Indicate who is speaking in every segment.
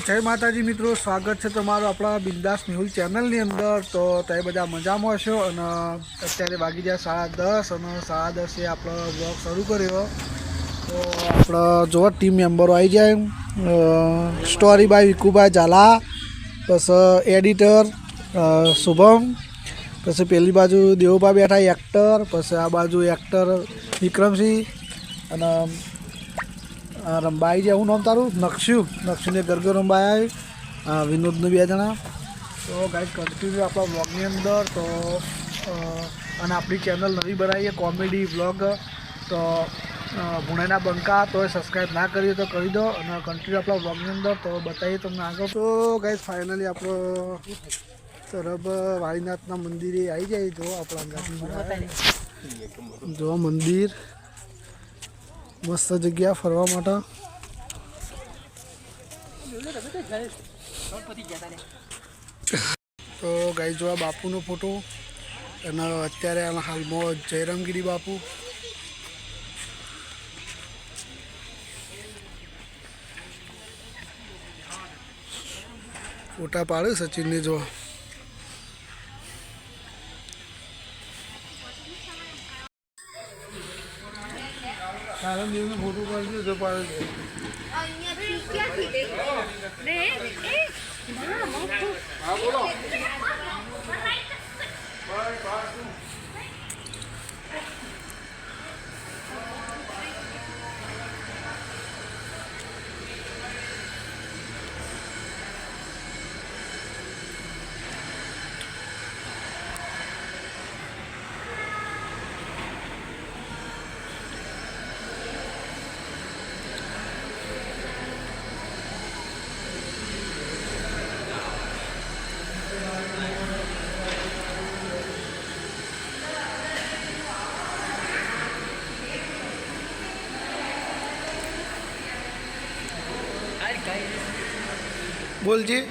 Speaker 1: જય માતાજી મિત્રો, સ્વાગત છે તમારું આપણા બિંદાસ મેહુલ ચેનલની અંદર। તો તમે બધા મજામાં હશો અને અત્યારે વાગી ગયા 10:30 અને 10:30 આપણો બ્લોગ શરૂ કર્યો। તો આપણો જો ટીમ મેમ્બરો આવી જાય, સ્ટોરી બાય વિકુભાઈ ઝાલા, પછી એડિટર શુભમ, પછી પેલી બાજુ દેવુભા બેઠા એક્ટર, પછી આ બાજુ એક્ટર વિક્રમસિંહ અને રંબાઈ જાય। હું નામ તારું? નક્ષુને ગરગર રંબાઈ, વિનોદનું 2 જણા। તો ગાઈસ કન્ટિન્યુ આપણા વ્લોગની અંદર। તો અને આપણી ચેનલ નવી બનાવીએ કોમેડી વ્લોગ। તો ભુણેના બંકા તો સબસ્ક્રાઈબ ના કરીએ તો કરી દો અને કન્ટિન્યુ આપણા વ્લોગની અંદર તો બતાવીએ તમને આગળ। તો ગાઈસ ફાઇનલી આપણો તરફ વાળીનાથના મંદિરે આવી જાય। જો આપણા જો મંદિર મસ્ત જગ્યા ફરવા માટે। તો ગાઈ જો આ બાપુનો ફોટો અને અત્યારે હાલમાં જયરામગીરી બાપુ ફોટા પાડે સચિનને। જો ફોટો પાડી જો પાડે બોલજી।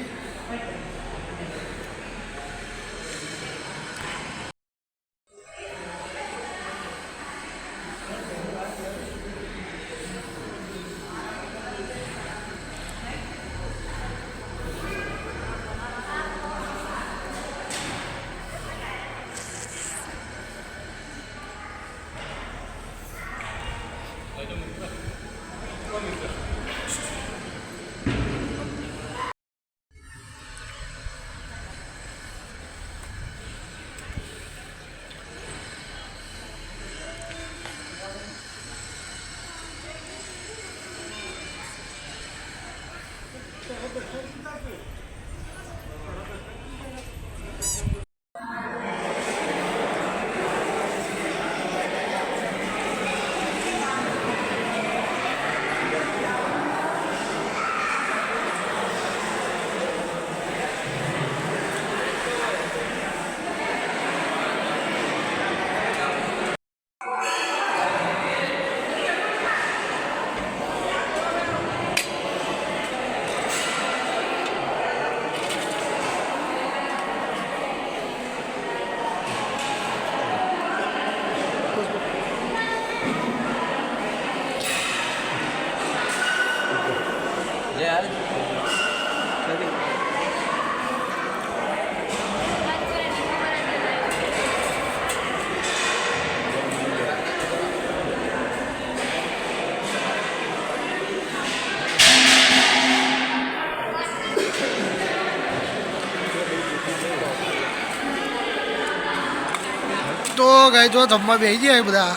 Speaker 1: તો ગાઈ જો જમવા બેસી જાય બધા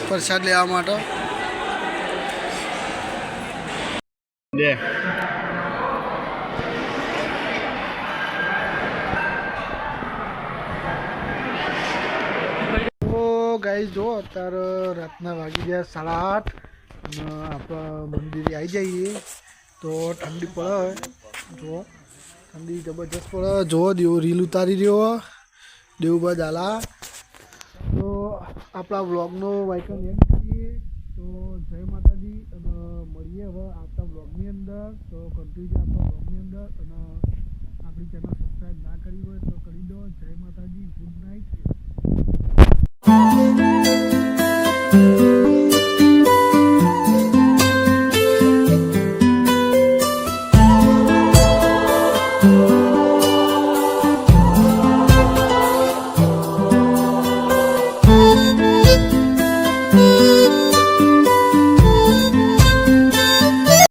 Speaker 1: પ્રસાદ લેવા માટે। તો ગાઈ જો અત્યારે રાતના વાગી ગયા 8:30 અને આપણા મંદિરે આવી જઈએ। તો ઠંડી પડે, જો ઠંડી જબરજસ્ત પડે। જો રીલ ઉતારી રહ્યો દેવુભા ઝાલા। તો આપણા વ્લોગનો વાઇકન એન્ડ કરીએ। તો જય માતાજી અને મળીએ હવે આવતા વ્લોગની અંદર। તો કન્ટિન્યુ આપણા વ્લોગની અંદર અને આપણી ચેનલ સબસ્ક્રાઈબ ના કરી હોય તો કરી દો। જય માતાજી, ગુડ નાઇટ।